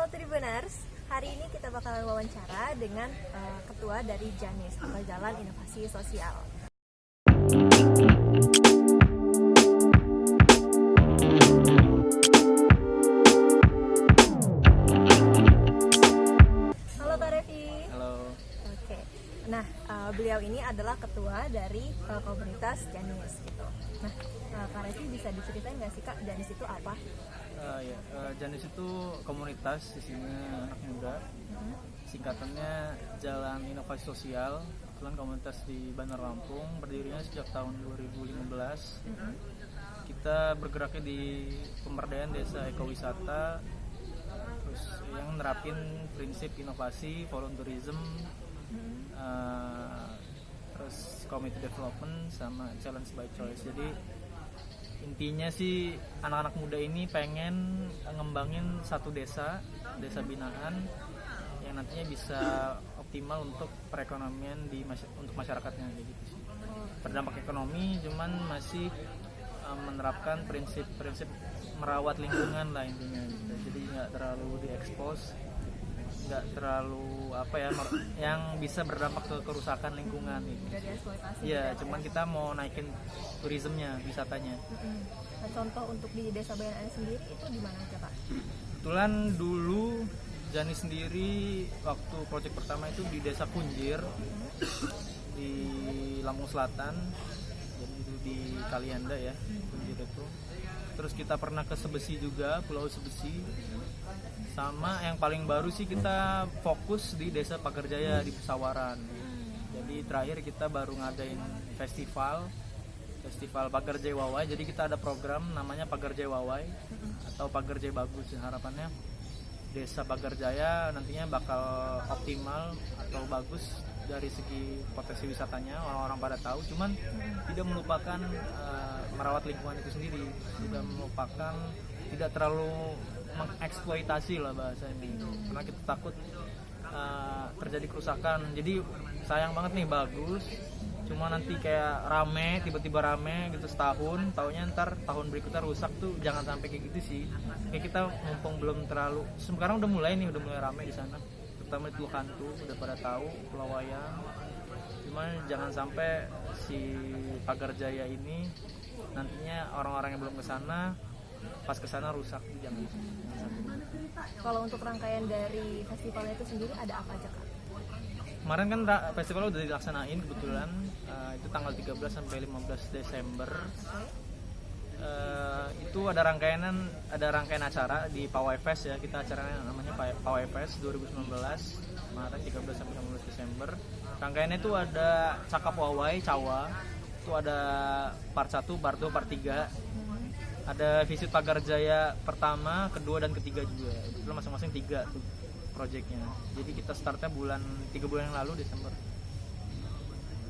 Tribuners, hari ini kita bakalan wawancara dengan ketua dari JANIS atau Jalan Inovasi Sosial. Halo Kak Revi. Halo. Oke. Nah, beliau ini adalah ketua dari komunitas JANIS gitu. Nah, Kak Revi bisa diceritain nggak sih Kak, JANIS itu apa? JANIS itu komunitas isinya anak muda. Singkatannya Jalan Inovasi Sosial. Kebetulan komunitas di Bandar Lampung, berdirinya sejak tahun 2015. Kita bergeraknya di pemberdayaan desa ekowisata, terus yang nerapin prinsip inovasi, volunteerism, terus community development sama challenge by choice. Jadi intinya sih anak-anak muda ini pengen ngembangin satu desa binaan yang nantinya bisa optimal untuk perekonomian untuk masyarakatnya gitu sih. Berdampak ekonomi, cuman masih menerapkan prinsip-prinsip merawat lingkungan lah intinya gitu. Jadi nggak terlalu diekspos, nggak terlalu yang bisa berdampak ke kerusakan lingkungan gitu. Iya, cuman kita mau naikin turismenya, wisatanya. Nah, contoh untuk di Desa Bayan sendiri itu di mana aja Pak? Kebetulan dulu JANIS sendiri waktu proyek pertama itu di Desa Kunjir di Lampung Selatan, jadi itu di Kalianda ya, Kunjir itu. Terus kita pernah ke Sebesi juga, Pulau Sebesi. Sama yang paling baru sih kita fokus di Desa Pagerjaya di Pesawaran. Jadi terakhir kita baru ngadain festival Pagerjaya Wawai. Jadi kita ada program namanya Pagerjaya Wawai atau Pagerjaya Bagus. Harapannya Desa Pagerjaya nantinya bakal optimal atau bagus dari segi potensi wisatanya, orang-orang pada tahu, cuman tidak melupakan merawat lingkungan itu sendiri, tidak terlalu mengeksploitasi lah bahasanya, karena kita takut terjadi kerusakan. Jadi sayang banget nih, bagus cuma nanti kayak tiba-tiba rame gitu setahun, taunya ntar tahun berikutnya rusak tuh, jangan sampai kayak gitu sih. Kayak kita mumpung belum terlalu, sekarang udah mulai rame di sana, terutama di Teluk Hantu udah pada tahu, Pulau Wayang. Cuman jangan sampai si Pagerjaya ini nantinya orang-orang yang belum kesana pas kesana rusak tuh, jangan. Kalau untuk rangkaian dari festivalnya itu sendiri ada apa aja Kak? Kemarin kan festival udah dilaksanain kebetulan, itu tanggal 13 sampai 15 Desember. Itu ada rangkaian acara di Pawai Fest ya, kita acaranya namanya Pawai Fest 2019, kemarin 13 sampai 15 Desember. Rangkaiannya itu ada Cakap Wawai, Cawa, itu ada part 1, part 2, part 3. Ada visit Pagerjaya pertama, kedua, dan ketiga juga. Itu masing-masing 3 tuh projectnya. Jadi kita startnya 3 bulan yang lalu, Desember.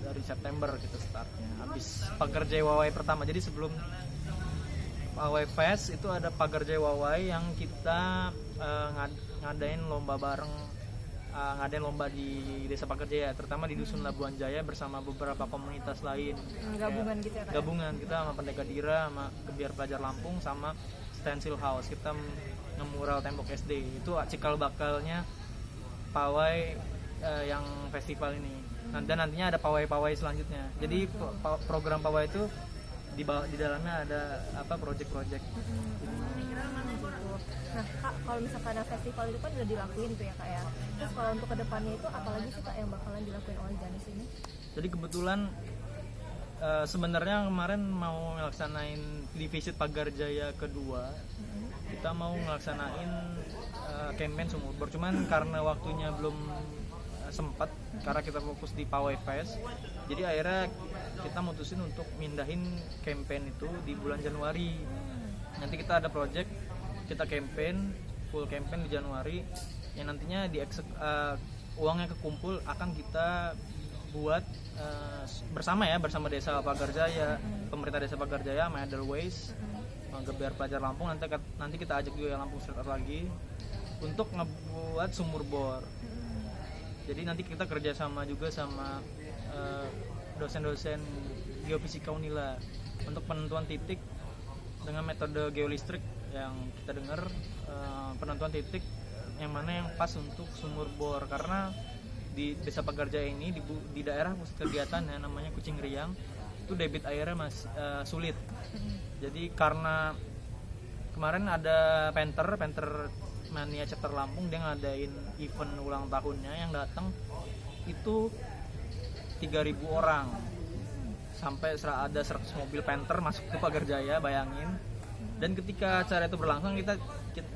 Dari September kita startnya. Habis Pagerjaya Wawai pertama. Jadi sebelum Pawai Fest itu ada Pagerjaya Wawai yang kita ngadain lomba bareng, ngadain lomba di Desa Pagerjaya, terutama di Dusun Labuan Jaya bersama beberapa komunitas lain. Gabungan gitu ya Kak? Gabungan, kita sama Pendeka Dira, sama Gebiar Pelajar Lampung, sama Stencil House. Kita ngemural tembok SD. Itu cikal bakalnya pawai yang festival ini. Dan nantinya ada pawai-pawai selanjutnya. Jadi program pawai itu di dalamnya ada project-project. Nah Kak, kalau misalkan ada festival itu kan udah dilakuin tuh ya Kak ya. Terus kalau untuk kedepannya itu apalagi sih Kak yang bakalan dilakuin oleh JANIS ini? Jadi kebetulan sebenarnya kemarin mau ngelaksanain di visit Pagerjaya kedua, kita mau ngelaksanain campaign sumur bor, cuman karena waktunya belum sempat, karena kita fokus di Pawai Fest, jadi akhirnya kita mutusin untuk mindahin campaign itu di bulan Januari. Nanti kita ada project, kita full campaign di Januari, yang nantinya uangnya kekumpul akan kita buat bersama Desa Pagerjaya, pemerintah Desa Pagerjaya, sama Edelweiss, Gebiar Pelajar Lampung. Nanti kita ajak juga Lampung Street Art lagi untuk ngebuat sumur bor. Jadi nanti kita kerjasama juga sama dosen-dosen geofisika Unila untuk penentuan titik dengan metode geolistrik yang kita dengar, penentuan titik yang mana yang pas untuk sumur bor, karena di Desa Pagarjaya ini di daerah pusat kegiatan ya namanya Kucing Riang itu debit airnya masih sulit. Jadi karena kemarin ada Penter Mania Chapter Lampung, dia ngadain event ulang tahunnya, yang datang itu 3.000 orang, sampai ada 100 mobil Panther masuk ke Pagarjaya, bayangin. Dan ketika acara itu berlangsung,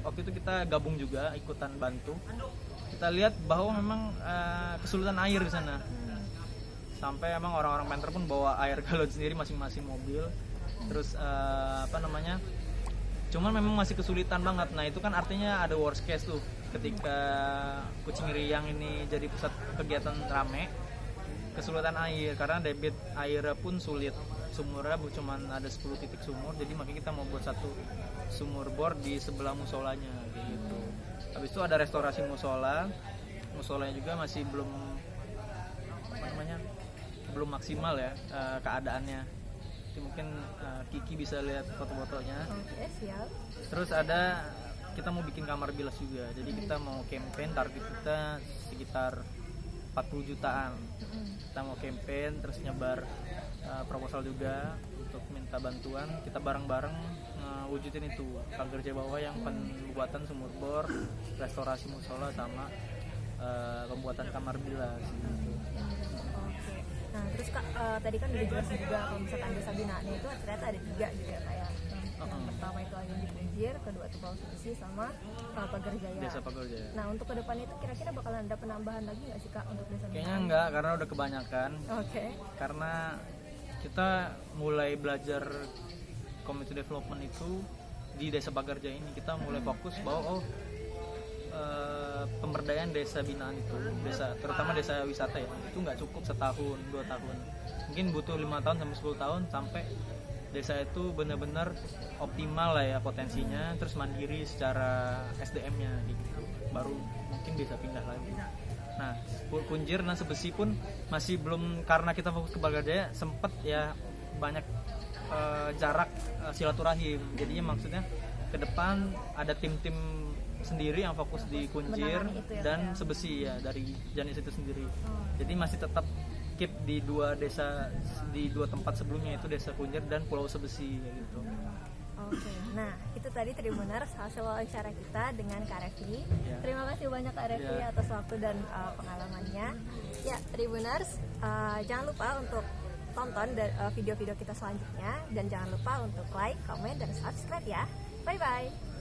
waktu itu kita gabung juga, ikutan bantu. Kita lihat bahwa memang kesulitan air di sana, sampai emang orang-orang Panther pun bawa air galon sendiri masing-masing mobil. Terus cuman memang masih kesulitan banget. Nah itu kan artinya ada worst case tuh, ketika Kucing Riang ini jadi pusat kegiatan rame, kesulitan air karena debit airnya pun sulit. Sumurnya cuma ada 10 titik sumur, jadi makanya kita mau buat satu sumur bor di sebelah musolanya gitu. Habis itu ada restorasi musolanya juga masih belum maksimal ya keadaannya. Jadi mungkin Kiki bisa lihat foto-fotonya. Oke, siap. Terus kita mau bikin kamar bilas juga, jadi kita mau campaign, target kita sekitar 40 jutaan. Kita mau campaign, terus nyebar proposal juga untuk minta bantuan. Kita bareng-bareng wujudin itu Pagarjaya bawah yang pembuatan sumur bor, restorasi musola, sama pembuatan kamar bilas gitu. Oke. Nah terus Kak, tadi kan udah jelasin juga kalau misalkan Desa Binaan itu ternyata ada 3 gitu ya, kayak yang pertama itu Ayun di Punjir, kedua itu Pulau Sebesi, sama Pagarjaya. Desa Pagarjaya. Nah untuk kedepannya itu kira-kira bakalan ada penambahan lagi nggak sih Kak untuk Desa Binaan? Kayaknya enggak, karena udah kebanyakan. Oke. Karena kita mulai belajar community development itu di Desa Pagarjaya ini, kita mulai fokus bahwa pemberdayaan desa binaan itu, terutama desa wisata ya, itu nggak cukup setahun 2 tahun, mungkin butuh 5 tahun sampai 10 tahun sampai desa itu benar-benar optimal lah ya potensinya, terus mandiri secara SDM-nya gitu, baru mungkin bisa pindah lagi. Nah Punjir dan Sebesi pun masih belum, karena kita fokus ke Pagarjaya, sempet ya banyak jarak silaturahim. Jadinya maksudnya ke depan ada tim-tim sendiri yang fokus di Punjir dan Sebesi ya, dari Janis itu sendiri. Jadi masih tetap keep di 2 desa, di 2 tempat sebelumnya, itu Desa Punjir dan Pulau Sebesi gitu. Oke, nah itu tadi Tribuners hasil wawancara kita dengan Kak Refli. Ya. Terima kasih banyak Kak Refli atas waktu dan pengalamannya. Ya Tribuners, jangan lupa untuk tonton video-video kita selanjutnya, dan jangan lupa untuk like, comment, dan subscribe ya. Bye bye.